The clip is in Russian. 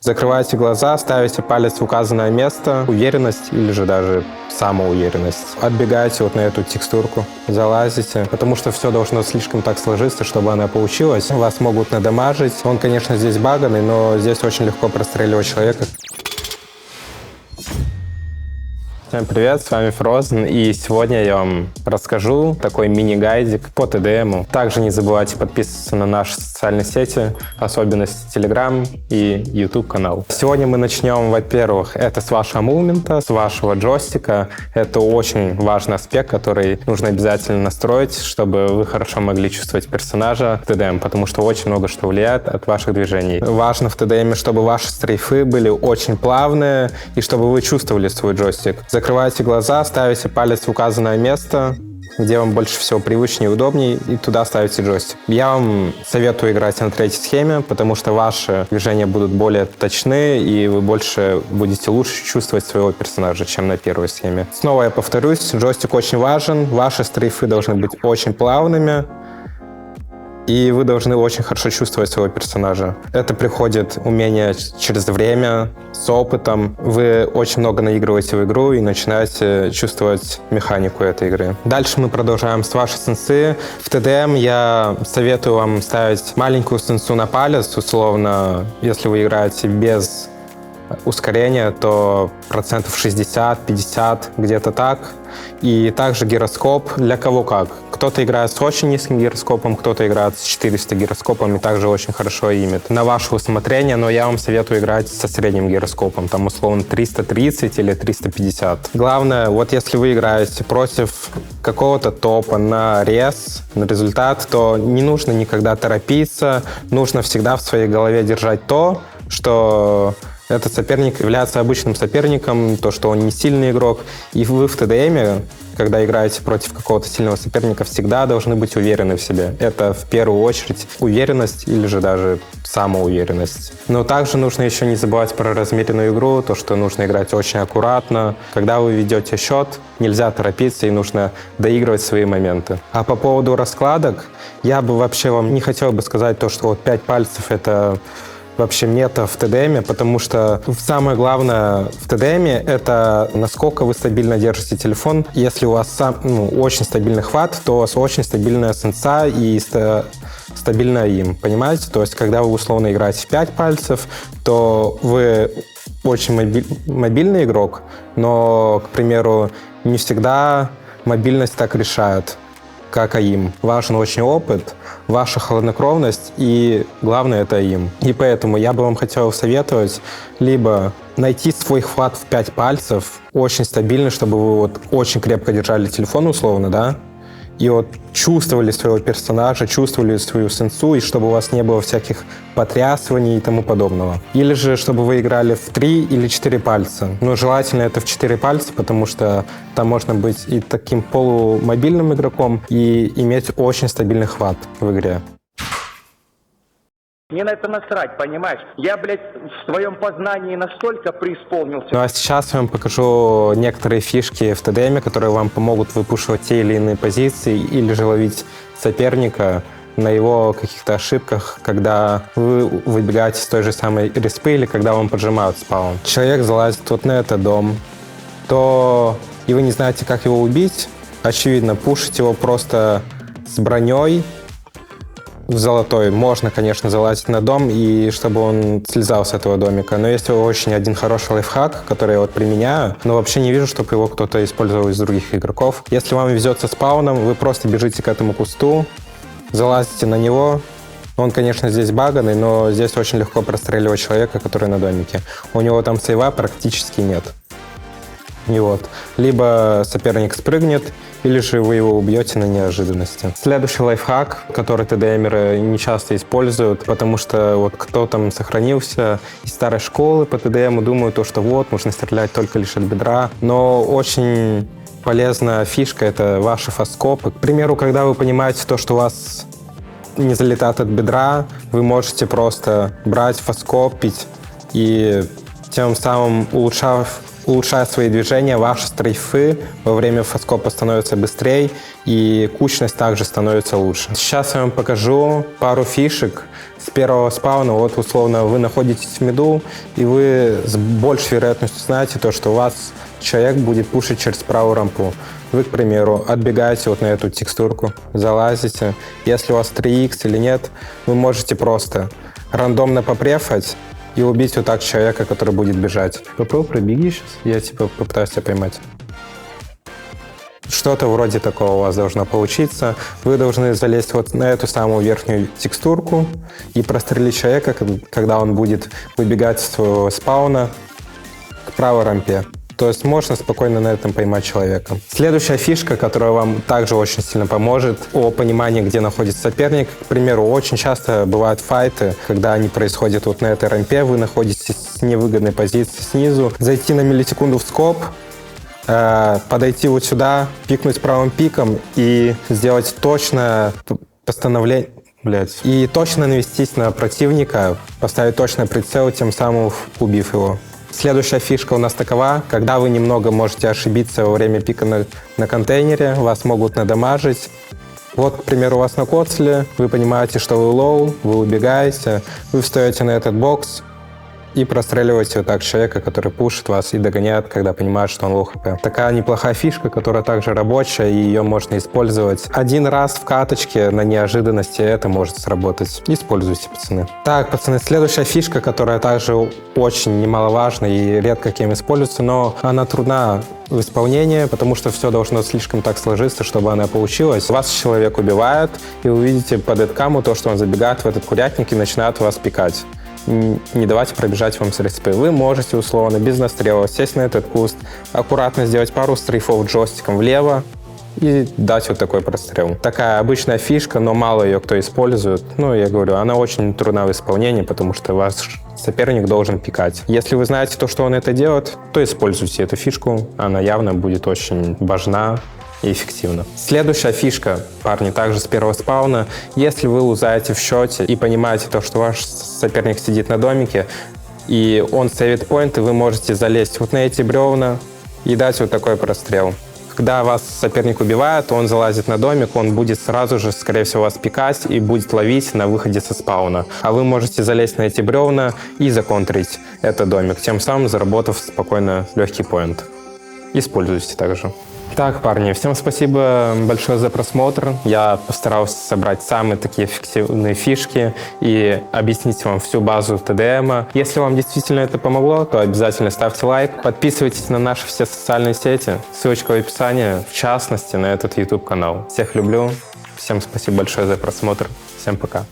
Закрываете глаза, ставите палец в указанное место, уверенность или же даже самоуверенность. Отбегаете вот на эту текстурку, залазите, потому что все должно слишком так сложиться, чтобы она получилась. Вас могут надамажить. Он, конечно, здесь баганный, но здесь очень легко простреливать человека. Всем привет, с вами Frozen, и сегодня я вам расскажу такой мини-гайдик по TDM. Также не забывайте подписываться на наши социальные сети, особенности Telegram и YouTube канал. Сегодня мы начнем, во-первых, это с вашего мувмента, с вашего джойстика. Это очень важный аспект, который нужно обязательно настроить, чтобы вы хорошо могли чувствовать персонажа в TDM, потому что очень много что влияет от ваших движений. Важно в TDM, чтобы ваши стрейфы были очень плавные и чтобы вы чувствовали свой джойстик. Закрываете глаза, ставите палец в указанное место, где вам больше всего привычнее и удобнее, и туда ставите джойстик. Я вам советую играть на третьей схеме, потому что ваши движения будут более точны, и вы больше будете лучше чувствовать своего персонажа, чем на первой схеме. Снова я повторюсь, джойстик очень важен, ваши стрейфы должны быть очень плавными, и вы должны очень хорошо чувствовать своего персонажа. Это приходит умение через время, с опытом. Вы очень много наигрываете в игру и начинаете чувствовать механику этой игры. Дальше мы продолжаем с вашей сенсы. В TDM я советую вам ставить маленькую сенсу на палец. Условно, если вы играете без ускорения, то 60-50%, где-то так. И также гироскоп для кого как. Кто-то играет с очень низким гироскопом, кто-то играет с 400 гироскопом и также очень хорошо имит. На ваше усмотрение, но я вам советую играть со средним гироскопом, там условно 330 или 350. Главное, вот если вы играете против какого-то топа на рез, на результат, то не нужно никогда торопиться, нужно всегда в своей голове держать то, что этот соперник является обычным соперником, то, что он не сильный игрок. И вы в TDM, когда играете против какого-то сильного соперника, всегда должны быть уверены в себе. Это в первую очередь уверенность или же даже самоуверенность. Но также нужно еще не забывать про размеренную игру, то, что нужно играть очень аккуратно. Когда вы ведете счет, нельзя торопиться и нужно доигрывать свои моменты. А по поводу раскладок, я бы вообще вам не хотел бы сказать то, что вот 5 пальцев — это вообще мета в TDM, потому что самое главное в TDM — это насколько вы стабильно держите телефон. Если у вас очень стабильный хват, то у вас очень стабильная сенса и стабильная им, понимаете? То есть, когда вы условно играете в 5 пальцев, то вы очень мобильный игрок, но, к примеру, не всегда мобильность так решает, как АИМ. Важен очень опыт, ваша хладнокровность, и главное — это АИМ. И поэтому я бы вам хотел советовать либо найти свой хват в 5 пальцев, очень стабильный, чтобы вы вот очень крепко держали телефон условно, да, и вот чувствовали своего персонажа, чувствовали свою сенсу, и чтобы у вас не было всяких потрясываний и тому подобного. Или же, чтобы вы играли в 3 или 4 пальца. Но желательно это в 4 пальца, потому что там можно быть и таким полумобильным игроком, и иметь очень стабильный хват в игре. Мне на это насрать, понимаешь? Я, блядь, в своем познании настолько преисполнился. Ну а сейчас я вам покажу некоторые фишки в TDM, которые вам помогут выпушивать те или иные позиции или же ловить соперника на его каких-то ошибках, когда вы выбегаете с той же самой респы или когда вам поджимают спаун. Человек залазит вот на этот дом, и вы не знаете, как его убить. Очевидно, пушить его просто с броней в золотой. Можно, конечно, залазить на дом, и чтобы он слезал с этого домика. Но есть очень один хороший лайфхак, который я вот применяю, но вообще не вижу, чтобы его кто-то использовал из других игроков. Если вам везет со спауном, вы просто бежите к этому кусту, залазите на него. Он, конечно, здесь баганный, но здесь очень легко простреливать человека, который на домике. У него там сейва практически нет. И вот. Либо соперник спрыгнет, или же вы его убьете на неожиданности. Следующий лайфхак, который TDMеры не часто используют, потому что вот кто там сохранился из старой школы по TDM, думают, что вот, нужно стрелять только лишь от бедра. Но очень полезная фишка — это ваши фастскопы. К примеру, когда вы понимаете то, что у вас не залетает от бедра, вы можете просто брать фастскопить и тем самым Улучшая свои движения, ваши стрейфы во время фаскопа становятся быстрее, и кучность также становится лучше. Сейчас я вам покажу пару фишек с первого спауна. Вот условно вы находитесь в миду, и вы с большей вероятностью знаете то, что у вас человек будет пушить через правую рампу. Вы, к примеру, отбегаете вот на эту текстурку, залазите. Если у вас 3х или нет, вы можете просто рандомно попрефать и убить вот так человека, который будет бежать. Попробуй пробеги сейчас, я попытаюсь тебя поймать. Что-то вроде такого у вас должно получиться. Вы должны залезть вот на эту самую верхнюю текстурку и прострелить человека, когда он будет выбегать с своего спауна к правой рампе. То есть можно спокойно на этом поймать человека. Следующая фишка, которая вам также очень сильно поможет о понимании, где находится соперник. К примеру, очень часто бывают файты, когда они происходят вот на этой рампе, вы находитесь в невыгодной позиции снизу. Зайти на миллисекунду в скоп, подойти вот сюда, пикнуть правым пиком и сделать точное постановление. И точно навестись на противника, поставить точный прицел, тем самым убив его. Следующая фишка у нас такова: когда вы немного можете ошибиться во время пика на контейнере, вас могут надамажить. Вот, к примеру, у вас на коцле, вы понимаете, что вы лоу, вы убегаете, вы встаете на этот бокс и простреливаете вот так человека, который пушит вас и догоняет, когда понимает, что он лоу хп. Такая неплохая фишка, которая также рабочая, и ее можно использовать один раз в каточке на неожиданности, это может сработать. Используйте, пацаны. Так, пацаны, следующая фишка, которая также очень немаловажна и редко кем используется, но она трудна в исполнении, потому что все должно слишком так сложиться, чтобы она получилась. Вас человек убивает, и вы видите по дэдкаму то, что он забегает в этот курятник и начинает вас пикать. Не давайте пробежать вам с респы. Вы можете условно без настрела сесть на этот куст, аккуратно сделать пару стрейфов джойстиком влево и дать вот такой прострел. Такая обычная фишка, но мало ее кто использует. Ну, я говорю, она очень трудна в исполнении, потому что ваш соперник должен пикать. Если вы знаете то, что он это делает, то используйте эту фишку. Она явно будет очень важна и эффективно. Следующая фишка, парни, также с первого спауна. Если вы лузаете в счете и понимаете то, что ваш соперник сидит на домике, и он сейвит поинт, вы можете залезть вот на эти бревна и дать вот такой прострел. Когда вас соперник убивает, он залазит на домик, он будет сразу же, скорее всего, вас пикать и будет ловить на выходе со спауна. А вы можете залезть на эти бревна и законтрить этот домик, тем самым заработав спокойно легкий поинт. Используйте также. Так, парни, всем спасибо большое за просмотр. Я постарался собрать самые такие эффективные фишки и объяснить вам всю базу ТДМа. Если вам действительно это помогло, то обязательно ставьте лайк, подписывайтесь на наши все социальные сети. Ссылочка в описании, в частности, на этот YouTube-канал. Всех люблю, всем спасибо большое за просмотр, всем пока.